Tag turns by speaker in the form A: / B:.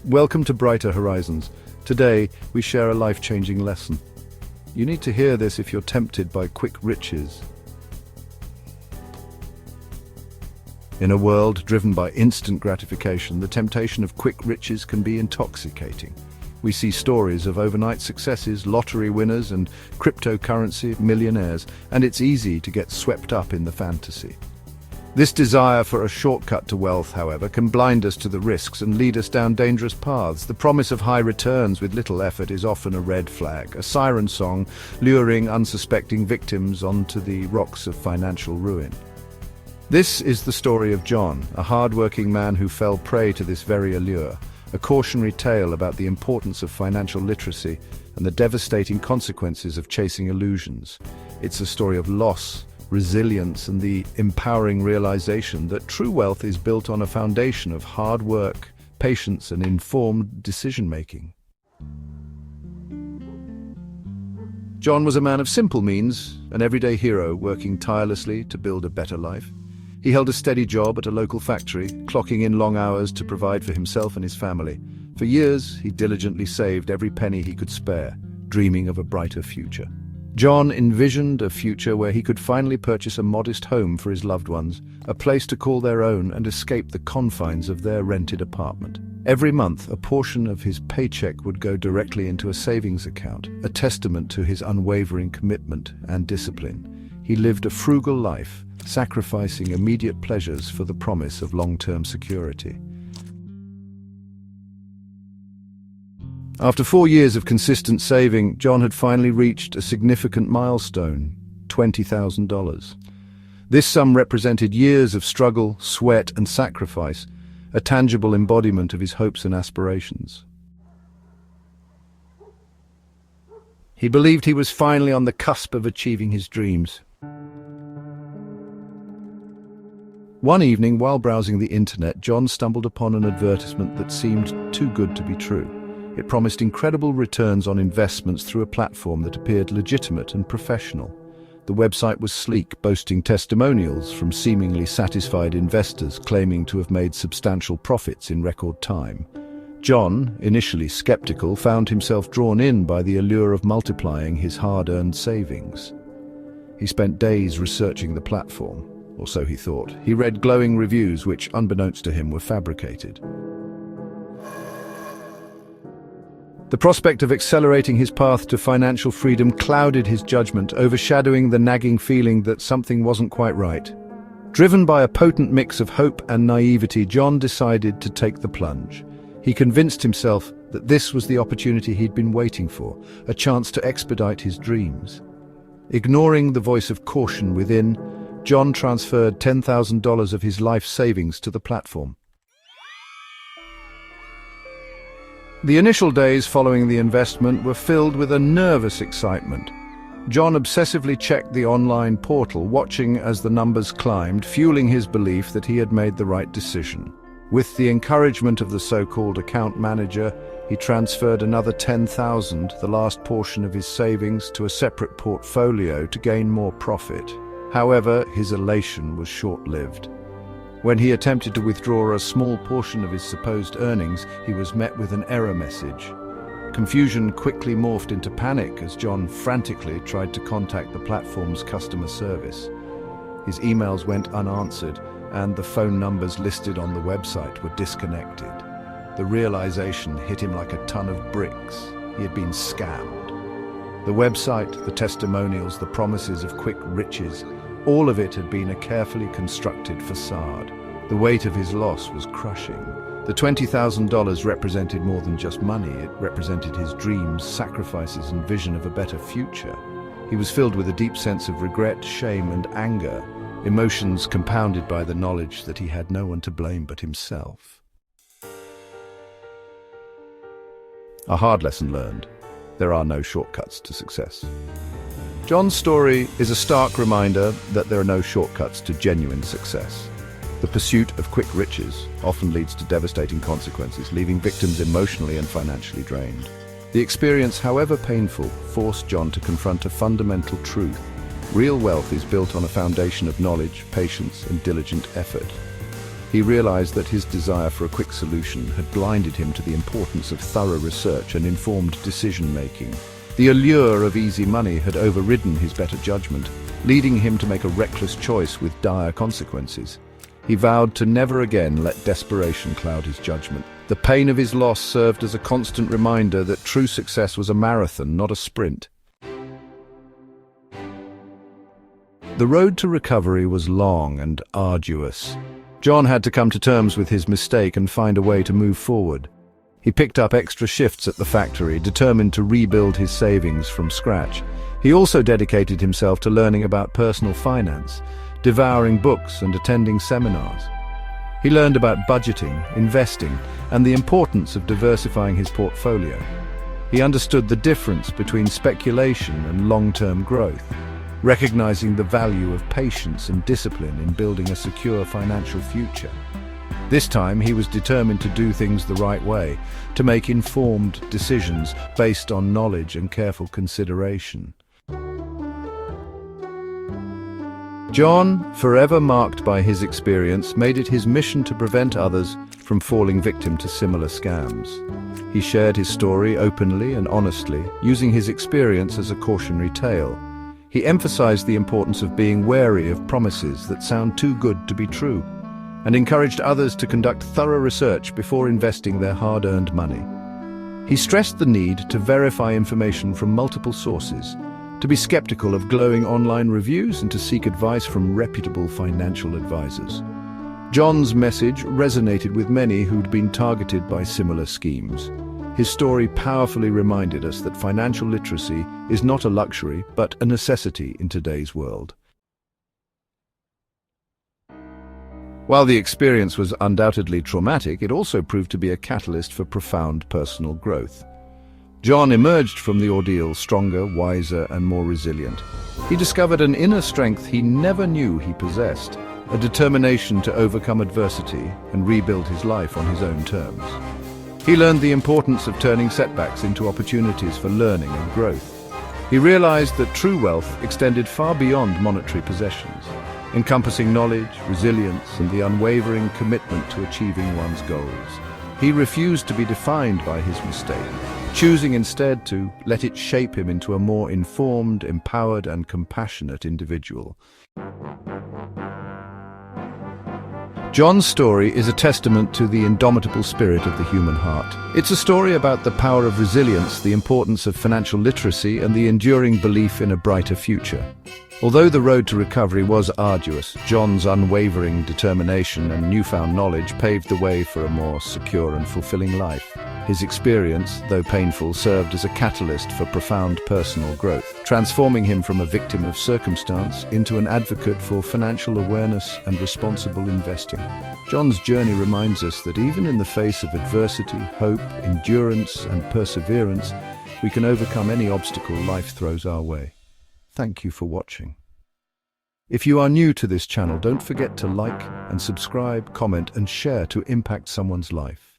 A: Welcome to Brighter Horizons. Today, we share a life-changing lesson. You need to hear this if you're tempted by quick riches. In a world driven by instant gratification, the temptation of quick riches can be intoxicating. We see stories of overnight successes, lottery winners, and cryptocurrency millionaires, and it's easy to get swept up in the fantasy. This desire for a shortcut to wealth, however, can blind us to the risks and lead us down dangerous paths. The promise of high returns with little effort is often a red flag, a siren song luring unsuspecting victims onto the rocks of financial ruin. This is the story of John, a hard-working man who fell prey to this very allure, a cautionary tale about the importance of financial literacy and the devastating consequences of chasing illusions. It's a story of loss, resilience, and the empowering realization that true wealth is built on a foundation of hard work, patience, and informed decision-making. John was a man of simple means, an everyday hero working tirelessly to build a better life. He held a steady job at a local factory, clocking in long hours to provide for himself and his family. For years, he diligently saved every penny he could spare, dreaming of a brighter future. John envisioned a future where he could finally purchase a modest home for his loved ones, a place to call their own and escape the confines of their rented apartment. Every month, a portion of his paycheck would go directly into a savings account, a testament to his unwavering commitment and discipline. He lived a frugal life, sacrificing immediate pleasures for the promise of long-term security. After 4 years of consistent saving, John had finally reached a significant milestone: $20,000. This sum represented years of struggle, sweat, and sacrifice, a tangible embodiment of his hopes and aspirations. He believed he was finally on the cusp of achieving his dreams. One evening, while browsing the internet, John stumbled upon an advertisement that seemed too good to be true. It promised incredible returns on investments through a platform that appeared legitimate and professional. The website was sleek, boasting testimonials from seemingly satisfied investors claiming to have made substantial profits in record time. John, initially skeptical, found himself drawn in by the allure of multiplying his hard-earned savings. He spent days researching the platform, or so he thought. He read glowing reviews which, unbeknownst to him, were fabricated. The prospect of accelerating his path to financial freedom clouded his judgment, overshadowing the nagging feeling that something wasn't quite right. Driven by a potent mix of hope and naivety, John decided to take the plunge. He convinced himself that this was the opportunity he'd been waiting for, a chance to expedite his dreams. Ignoring the voice of caution within, John transferred $10,000 of his life savings to the platform. The initial days following the investment were filled with a nervous excitement. John obsessively checked the online portal, watching as the numbers climbed, fueling his belief that he had made the right decision. With the encouragement of the so-called account manager, he transferred another $10,000, the last portion of his savings, to a separate portfolio to gain more profit. However, his elation was short-lived. When he attempted to withdraw a small portion of his supposed earnings, he was met with an error message. Confusion quickly morphed into panic as John frantically tried to contact the platform's customer service. His emails went unanswered, and the phone numbers listed on the website were disconnected. The realization hit him like a ton of bricks. He had been scammed. The website, the testimonials, the promises of quick riches, all of it had been a carefully constructed facade. The weight of his loss was crushing. The $20,000 represented more than just money. It represented his dreams, sacrifices, and vision of a better future. He was filled with a deep sense of regret, shame, and anger, emotions compounded by the knowledge that he had no one to blame but himself. A hard lesson learned: there are no shortcuts to success. John's story is a stark reminder that there are no shortcuts to genuine success. The pursuit of quick riches often leads to devastating consequences, leaving victims emotionally and financially drained. The experience, however painful, forced John to confront a fundamental truth. Real wealth is built on a foundation of knowledge, patience, and diligent effort. he realized that his desire for a quick solution had blinded him to the importance of thorough research and informed decision-making. The allure of easy money had overridden his better judgment, leading him to make a reckless choice with dire consequences. He vowed to never again let desperation cloud his judgment. The pain of his loss served as a constant reminder that true success was a marathon, not a sprint. The road to recovery was long and arduous. John had to come to terms with his mistake and find a way to move forward. He picked up extra shifts at the factory, determined to rebuild his savings from scratch. He also dedicated himself to learning about personal finance, devouring books and attending seminars. He learned about budgeting, investing, and the importance of diversifying his portfolio. He understood the difference between speculation and long-term growth, recognizing the value of patience and discipline in building a secure financial future. This time, he was determined to do things the right way, to make informed decisions based on knowledge and careful consideration. John, forever marked by his experience, made it his mission to prevent others from falling victim to similar scams. He shared his story openly and honestly, using his experience as a cautionary tale. He emphasized the importance of being wary of promises that sound too good to be true, and encouraged others to conduct thorough research before investing their hard-earned money. He stressed the need to verify information from multiple sources, to be skeptical of glowing online reviews, and to seek advice from reputable financial advisors. John's message resonated with many who'd been targeted by similar schemes. His story powerfully reminded us that financial literacy is not a luxury, but a necessity in today's world. While the experience was undoubtedly traumatic, it also proved to be a catalyst for profound personal growth. John emerged from the ordeal stronger, wiser, and more resilient. He discovered an inner strength he never knew he possessed, a determination to overcome adversity and rebuild his life on his own terms. He learned the importance of turning setbacks into opportunities for learning and growth. He realized that true wealth extended far beyond monetary possessions, encompassing knowledge, resilience, and the unwavering commitment to achieving one's goals. He refused to be defined by his mistake, choosing instead to let it shape him into a more informed, empowered, and compassionate individual. John's story is a testament to the indomitable spirit of the human heart. It's a story about the power of resilience, the importance of financial literacy, and the enduring belief in a brighter future. Although the road to recovery was arduous, John's unwavering determination and newfound knowledge paved the way for a more secure and fulfilling life. His experience, though painful, served as a catalyst for profound personal growth, transforming him from a victim of circumstance into an advocate for financial awareness and responsible investing. John's journey reminds us that even in the face of adversity, hope, endurance, and perseverance, we can overcome any obstacle life throws our way. Thank you for watching. If you are new to this channel, don't forget to like and subscribe, comment, and share to impact someone's life.